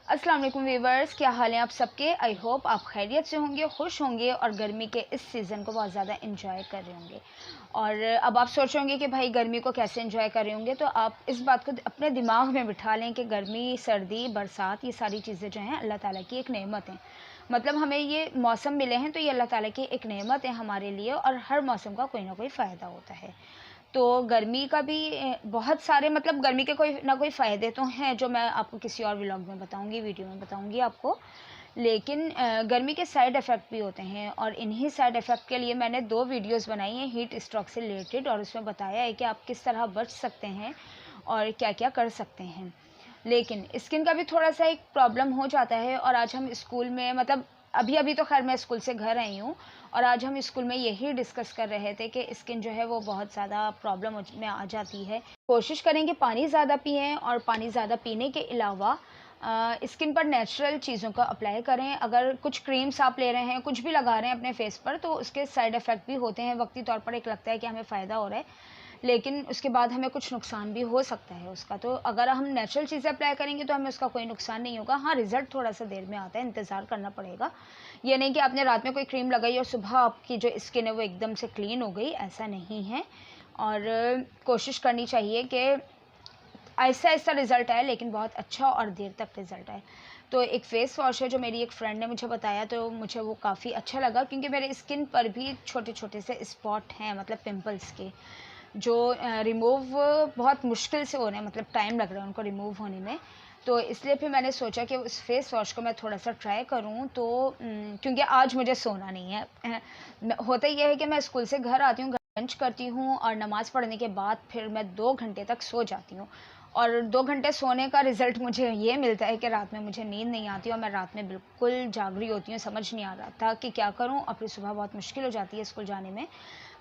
अस्सलाम वालेकुम वीवर्स, क्या हाल है आप सबके। आई होप आप खैरियत से होंगे, खुश होंगे और गर्मी के इस सीज़न को बहुत ज़्यादा एंजॉय कर रहे होंगे। और अब आप सोच रहे होंगे कि भाई गर्मी को कैसे एंजॉय कर रहे होंगे, तो आप इस बात को अपने दिमाग में बिठा लें कि गर्मी, सर्दी, बरसात ये सारी चीज़ें जो हैं अल्लाह ताला की एक नेमत हैं। मतलब हमें ये मौसम मिले हैं तो ये अल्लाह ताला की एक नेमत है हमारे लिए, और हर मौसम का कोई ना कोई फ़ायदा होता है। तो गर्मी का भी बहुत सारे, मतलब गर्मी के कोई ना कोई फ़ायदे तो हैं जो मैं आपको किसी और व्लॉग में बताऊँगी, वीडियो में बताऊँगी आपको। लेकिन गर्मी के साइड इफ़ेक्ट भी होते हैं, और इन्हीं साइड इफ़ेक्ट के लिए मैंने 2 वीडियोज़ बनाई हैं हीट स्ट्रोक से रिलेटेड, और उसमें बताया है कि आप किस तरह बच सकते हैं और क्या-क्या कर सकते हैं। लेकिन स्किन का भी थोड़ा-सा एक प्रॉब्लम हो जाता है, और आज हम स्कूल में, मतलब अभी-अभी तो ख़ैर मैं स्कूल से घर आई हूँ, और आज हम स्कूल में यही डिस्कस कर रहे थे कि स्किन जो है वो बहुत ज़्यादा प्रॉब्लम में आ जाती है। कोशिश करें कि पानी ज़्यादा पिएँ, और पानी ज़्यादा पीने के अलावा स्किन पर नेचुरल चीज़ों का अप्लाई करें। अगर कुछ क्रीम्स आप ले रहे हैं, कुछ भी लगा रहे हैं अपने फेस पर, तो उसके साइड इफ़ेक्ट भी होते हैं। वक़्ती तौर पर एक लगता है कि हमें फ़ायदा हो रहा है, लेकिन उसके बाद हमें कुछ नुकसान भी हो सकता है उसका। तो अगर हम नेचुरल चीज़ें अप्लाई करेंगे तो हमें उसका कोई नुकसान नहीं होगा। हाँ, रिज़ल्ट थोड़ा-सा देर में आता है, इंतज़ार करना पड़ेगा। ये नहीं कि आपने रात में कोई क्रीम लगाई और सुबह आपकी जो स्किन है वो एकदम से क्लीन हो गई, ऐसा नहीं है। और कोशिश करनी चाहिए कि आहिस्ता-आहिस्ता रिज़ल्ट आए, लेकिन बहुत अच्छा और देर तक रिज़ल्ट आए। तो एक फ़ेस वॉश है जो मेरी एक फ्रेंड ने मुझे बताया, तो मुझे वो काफ़ी अच्छा लगा, क्योंकि मेरे स्किन पर भी छोटे-छोटे से स्पॉट हैं, मतलब पिंपल्स के, जो रिमूव बहुत मुश्किल से हो रहे हैं, मतलब टाइम लग रहा है उनको रिमूव होने में। तो इसलिए फिर मैंने सोचा कि उस फेस वॉश को मैं थोड़ा-सा ट्राई करूँ, तो क्योंकि आज मुझे सोना नहीं है। होता ये है कि मैं स्कूल से घर आती हूँ, लंच करती हूँ, और नमाज़ पढ़ने के बाद फिर मैं 2 घंटे तक सो जाती हूँ, और 2 घंटे सोने का रिज़ल्ट मुझे ये मिलता है कि रात में मुझे नींद नहीं आती, और मैं रात में बिल्कुल जाग रही होती हूँ, समझ नहीं आ रहा था कि क्या करूँ, और फिर सुबह बहुत मुश्किल हो जाती है स्कूल जाने में।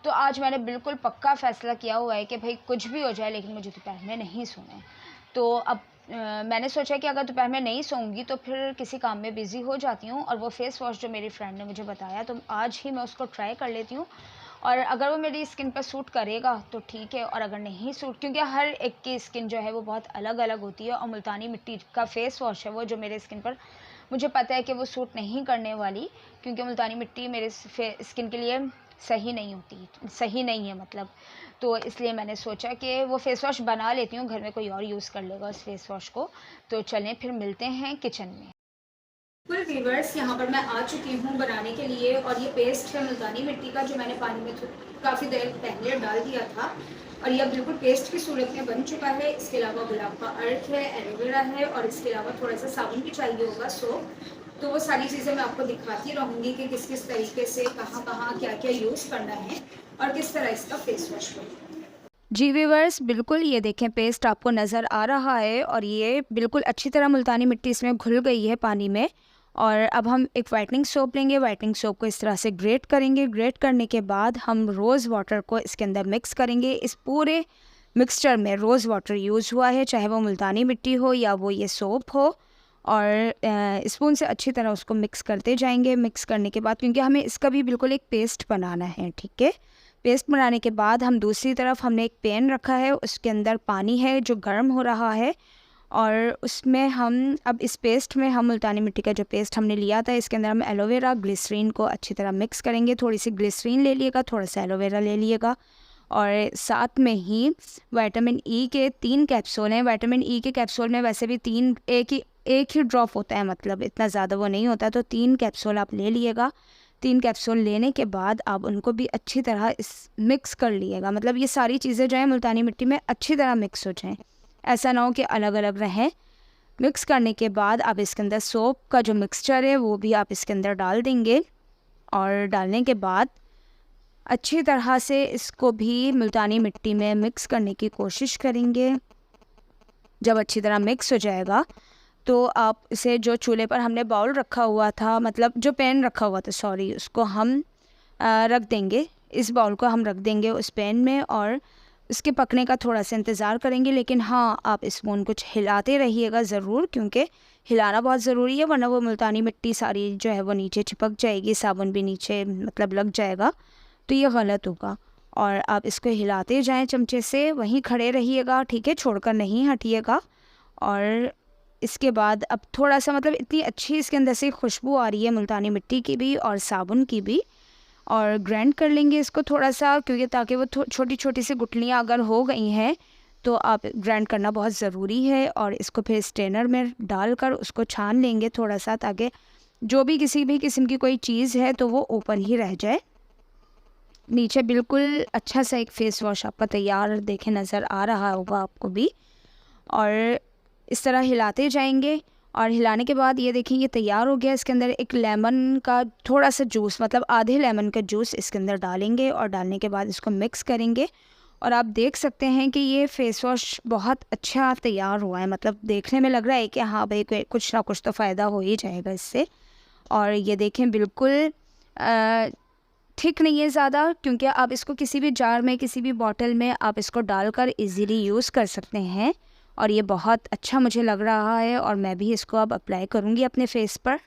तो आज मैंने बिल्कुल पक्का फ़ैसला किया हुआ है कि भई कुछ भी हो जाए, लेकिन मुझे दोपहर में नहीं सोना है। तो अब मैंने सोचा कि अगर दोपहर में नहीं सोऊँगी तो फिर किसी काम में बिज़ी हो जाती हूँ, और वो फ़ेस वॉश जो मेरी फ्रेंड ने मुझे बताया, तो आज ही मैं उसको ट्राई कर लेती हूँ, और अगर वो मेरी स्किन पे सूट करेगा तो ठीक है, और अगर नहीं सूट, क्योंकि हर एक की स्किन जो है वो बहुत अलग-अलग होती है, और मुल्तानी मिट्टी का फ़ेस वॉश है वो जो मेरे स्किन पर, मुझे पता है कि वो सूट नहीं करने वाली, क्योंकि मुल्तानी मिट्टी मेरे स्किन के लिए सही नहीं होती, सही नहीं है मतलब। तो इसलिए मैंने सोचा कि वो फ़ेस वॉश बना लेती हूँ, घर में कोई और यूज़ कर लेगा उस फ़ेस वॉश को। तो चलें फिर मिलते हैं किचन में। फुल वीवर्स, यहाँ पर मैं आ चुकी हूँ बनाने के लिए, और ये पेस्ट है मुल्तानी मिट्टी का, जो मैंने पानी में काफ़ी देर पहले डाल दिया था, और यह बिल्कुल पेस्ट की सूरत में बन चुका है। इसके अलावा गुलाब का अर्क है, एलोवेरा है, और इसके अलावा थोड़ा सा साबुन भी चाहिए होगा, सोप। तो वो सारी चीज़ें मैं आपको दिखाती रहूँगी कि किस किस तरीके से, कहाँ-कहाँ, क्या-क्या यूज़ करना है, और किस तरह इसका फेस वॉश बने। जी व्यूअर्स, बिल्कुल ये देखें पेस्ट आपको नज़र आ रहा है, और ये बिल्कुल अच्छी तरह मुल्तानी मिट्टी इसमें घुल गई है पानी में। और अब हम एक वाइटनिंग सोप लेंगे, वाइटनिंग सोप को इस तरह से ग्रेट करेंगे। ग्रेट करने के बाद हम रोज़ वाटर को इसके अंदर मिक्स करेंगे। इस पूरे मिक्सचर में रोज़ वाटर यूज़ हुआ है, चाहे वो मुल्तानी मिट्टी हो या वो ये सोप हो, और स्पून से अच्छी तरह उसको मिक्स करते जाएंगे। मिक्स करने के बाद, क्योंकि हमें इसका भी बिल्कुल एक पेस्ट बनाना है, ठीक है। पेस्ट बनाने के बाद हम दूसरी तरफ हमने एक पैन रखा है, उसके अंदर पानी है जो गर्म हो रहा है, और उसमें हम अब इस पेस्ट में हम मुल्तानी मिट्टी का जो पेस्ट हमने लिया था, इसके अंदर हम एलोवेरा ग्लिसरीन को अच्छी तरह मिक्स करेंगे। थोड़ी सी ग्लिसरीन ले लिएगा, थोड़ा सा एलोवेरा ले लिएगा, और साथ में ही विटामिन ई के 3 कैप्सूल हैं। विटामिन ई के कैप्सूल में वैसे भी एक ही ड्रॉप होता है, मतलब इतना ज़्यादा वो नहीं होता, तो 3 कैप्सूल आप ले लिएगा। 3 कैप्सूल लेने के बाद आप उनको भी अच्छी तरह मिक्स कर लिएगा, मतलब ये सारी चीज़ें जो है मुल्तानी मिट्टी में अच्छी तरह मिक्स हो जाएँ, ऐसा ना हो कि अलग अलग रहें। मिक्स करने के बाद आप इसके अंदर सोप का जो मिक्सचर है वो भी आप इसके अंदर डाल देंगे, और डालने के बाद अच्छी तरह से इसको भी मुल्तानी मिट्टी में मिक्स करने की कोशिश करेंगे। जब अच्छी तरह मिक्स हो जाएगा तो आप इसे, जो चूल्हे पर हमने बाउल रखा हुआ था, मतलब जो पैन रखा हुआ था, सॉरी, उसको हम रख देंगे। इस बाउल को हम रख देंगे उस पैन में, और इसके पकने का थोड़ा सा इंतज़ार करेंगे। लेकिन हाँ, आप स्पून कुछ हिलाते रहिएगा ज़रूर, क्योंकि हिलाना बहुत ज़रूरी है, वरना वो मुल्तानी मिट्टी सारी जो है वो नीचे चिपक जाएगी, साबुन भी नीचे मतलब लग जाएगा, तो ये गलत होगा। और आप इसको हिलाते जाएं चमचे से, वहीं खड़े रहिएगा, ठीक है, छोड़कर नहीं हटिएगा। और इसके बाद अब थोड़ा सा मतलब इतनी अच्छी इसके अंदर से खुशबू आ रही है मुल्तानी मिट्टी की भी और साबुन की भी। और ग्राइंड कर लेंगे इसको थोड़ा सा, क्योंकि ताकि वो छोटी छोटी सी गुठलियाँ अगर हो गई हैं तो आप ग्राइंड करना बहुत ज़रूरी है। और इसको फिर स्ट्रेनर में डालकर उसको छान लेंगे थोड़ा सा, ताकि जो भी किसी भी किस्म की कोई चीज़ है तो वो ऊपर ही रह जाए। नीचे बिल्कुल अच्छा सा एक फ़ेस वॉश आपका तैयार देखे नज़र आ रहा होगा आपको भी। और इस तरह हिलाते जाएंगे और हिलाने के बाद ये देखिए ये तैयार हो गया। इसके अंदर एक लेमन का थोड़ा सा जूस, मतलब आधे लेमन का जूस इसके अंदर डालेंगे और डालने के बाद इसको मिक्स करेंगे। और आप देख सकते हैं कि ये फ़ेस वॉश बहुत अच्छा तैयार हुआ है, मतलब देखने में लग रहा है कि हाँ भाई कुछ ना कुछ तो फ़ायदा हो ही जाएगा इससे। और ये देखें बिल्कुल थिक नहीं है ज़्यादा, क्योंकि आप इसको किसी भी जार में किसी भी बॉटल में आप इसको डालकर इजीली यूज़ कर सकते हैं। और ये बहुत अच्छा मुझे लग रहा है और मैं भी इसको अब अप्लाई करूँगी अपने फेस पर।